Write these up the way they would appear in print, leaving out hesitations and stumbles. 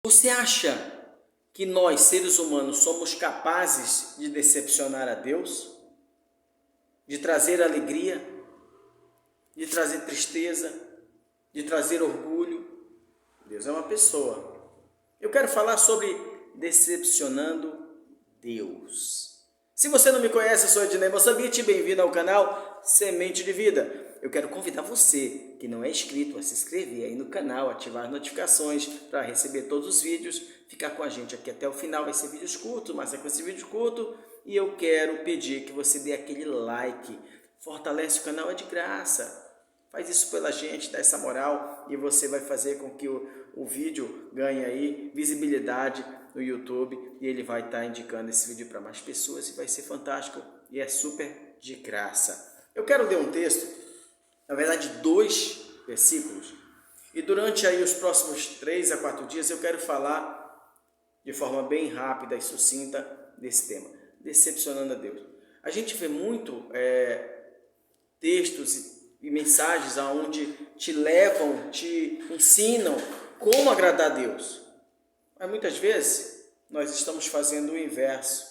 Você acha que nós, seres humanos, somos capazes de decepcionar a Deus? De trazer alegria? De trazer tristeza? De trazer orgulho? Deus é uma pessoa. Eu quero falar sobre decepcionando Deus. Se você não me conhece, eu sou Ednei Moçambite, bem-vindo ao canal Semente de Vida. Eu quero convidar você que não é inscrito a se inscrever aí no canal, ativar as notificações para receber todos os vídeos, ficar com a gente aqui até o final. Vai ser vídeos curtos, uma sequência de vídeos curtos, e eu quero pedir que você dê aquele like, fortalece o canal, é de graça. Faz isso pela gente, dá essa moral, e você vai fazer com que o vídeo ganhe aí visibilidade no YouTube, e ele vai estar indicando esse vídeo para mais pessoas, e vai ser fantástico, e é super de graça. Eu quero ler um texto, na verdade 2 versículos, e durante aí os próximos 3 a 4 dias eu quero falar de forma bem rápida e sucinta desse tema, decepcionando a Deus. A gente vê muito textos e mensagens aonde te levam, te ensinam como agradar a Deus. Mas muitas vezes nós estamos fazendo o inverso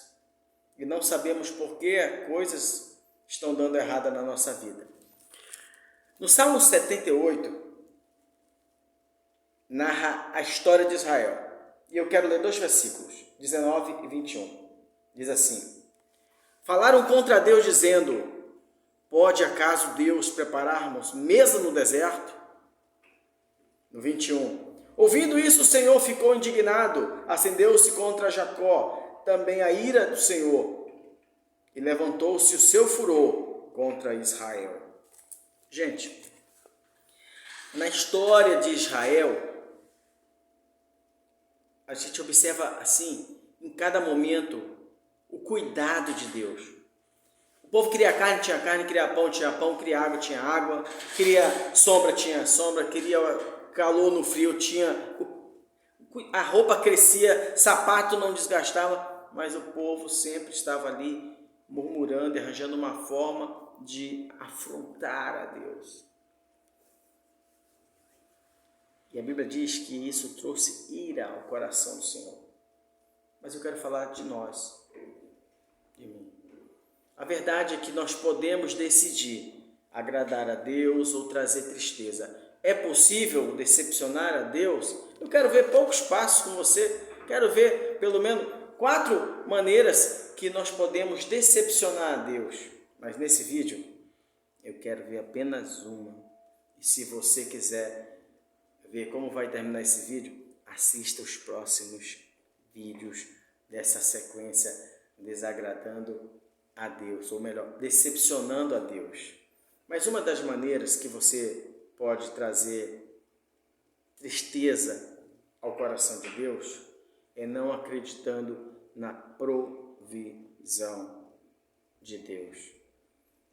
e não sabemos por que coisas estão dando errada na nossa vida. No Salmo 78, narra a história de Israel. E eu quero ler 2 versículos, 19 e 21. Diz assim: Falaram contra Deus dizendo: Pode acaso Deus preparar-nos mesa no deserto? No 21. Ouvindo isso, o Senhor ficou indignado, acendeu-se contra Jacó, também a ira do Senhor, e levantou-se o seu furor contra Israel. Gente, na história de Israel, a gente observa assim, em cada momento, o cuidado de Deus. O povo queria carne, tinha carne, queria pão, tinha pão, queria água, tinha água, queria sombra, tinha sombra, queria calor no frio, tinha. A roupa crescia, sapato não desgastava, mas o povo sempre estava ali murmurando e arranjando uma forma de afrontar a Deus. E a Bíblia diz que isso trouxe ira ao coração do Senhor. Mas eu quero falar de nós, de mim. A verdade é que nós podemos decidir agradar a Deus ou trazer tristeza. É possível decepcionar a Deus? Eu quero ver poucos passos com você. Quero ver pelo menos 4 maneiras que nós podemos decepcionar a Deus. Mas nesse vídeo eu quero ver apenas uma. E se você quiser ver como vai terminar esse vídeo, assista os próximos vídeos dessa sequência desagradando a Deus, ou melhor, decepcionando a Deus. Mas uma das maneiras que você pode trazer tristeza ao coração de Deus é não acreditando na provisão de Deus.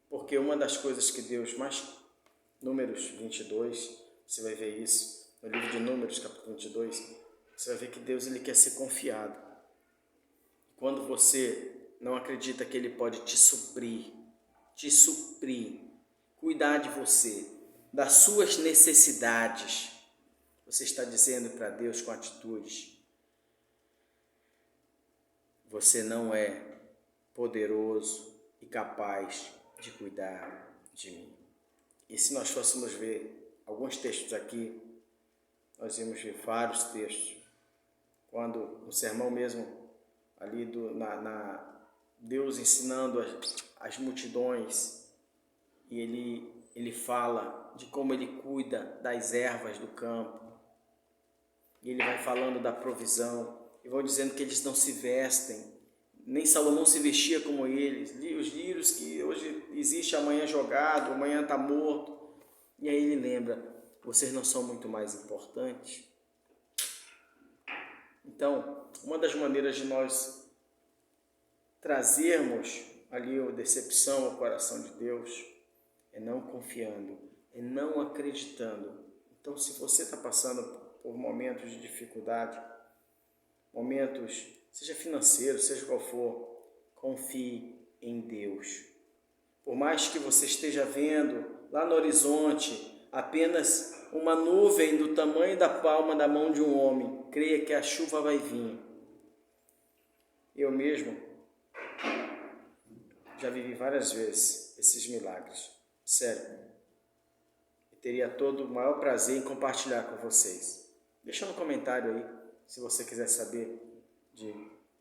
Porque uma das coisas que Deus mais... Números 22, você vai ver isso. No livro de Números, capítulo 22, você vai ver que Deus ele quer ser confiado. Quando você não acredita que Ele pode te suprir, cuidar de você, das suas necessidades, você está dizendo para Deus com atitudes: você não é poderoso e capaz de cuidar de mim. E se nós fôssemos ver alguns textos aqui, nós íamos ver vários textos. Quando no sermão mesmo, ali Deus ensinando as multidões, e ele fala de como ele cuida das ervas do campo. E ele vai falando da provisão, e vão dizendo que eles não se vestem, nem Salomão se vestia como eles. Os lírios que hoje existe, amanhã jogado, amanhã está morto. E aí ele lembra: vocês não são muito mais importantes? Então, uma das maneiras de nós trazermos ali a decepção ao coração de Deus é não confiando, é não acreditando. Então, se você está passando por momentos de dificuldade, momentos, seja financeiro, seja qual for, confie em Deus. Por mais que você esteja vendo lá no horizonte apenas uma nuvem do tamanho da palma da mão de um homem, creia que a chuva vai vir. Eu mesmo já vivi várias vezes esses milagres, sério. E teria todo o maior prazer em compartilhar com vocês. Deixa no comentário aí, se você quiser saber de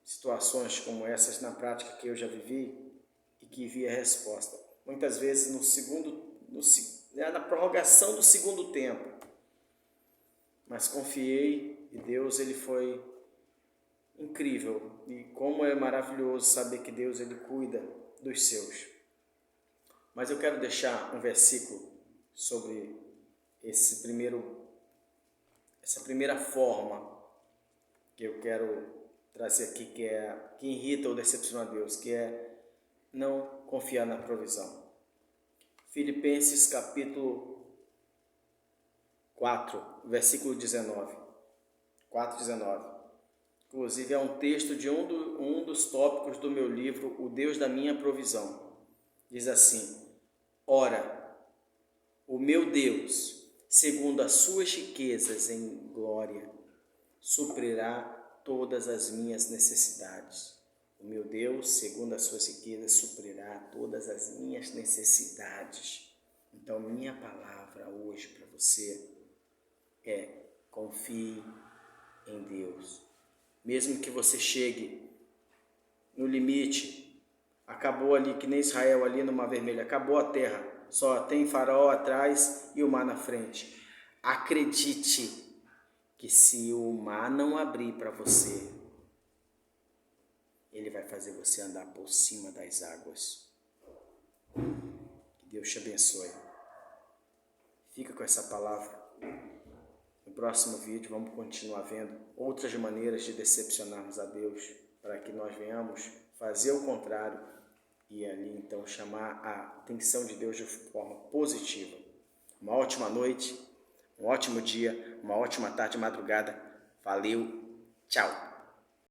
situações como essas na prática que eu já vivi e que vi a resposta. Muitas vezes na prorrogação do segundo tempo. Mas confiei e Deus, ele foi incrível. E como é maravilhoso saber que Deus, ele cuida dos seus. Mas eu quero deixar um versículo sobre essa primeira forma que eu quero trazer aqui, que irrita ou decepciona a Deus, que é não confiar na provisão. Filipenses capítulo 4, versículo 19. 4:19. Inclusive é um texto de um dos tópicos do meu livro, O Deus da Minha Provisão. Diz assim: ora, o meu Deus, segundo as suas riquezas em glória, suprirá todas as minhas necessidades. O meu Deus, segundo as suas riquezas, suprirá todas as minhas necessidades. Então, minha palavra hoje para você é: confie em Deus. Mesmo que você chegue no limite, acabou ali, que nem Israel ali no Mar Vermelho, acabou a terra, só tem Faraó atrás e o mar na frente. Acredite que se o mar não abrir para você, ele vai fazer você andar por cima das águas. Que Deus te abençoe. Fica com essa palavra. No próximo vídeo vamos continuar vendo outras maneiras de decepcionarmos a Deus, para que nós venhamos fazer o contrário e ali então chamar a atenção de Deus de forma positiva. Uma ótima noite, um ótimo dia, uma ótima tarde, madrugada. Valeu, tchau!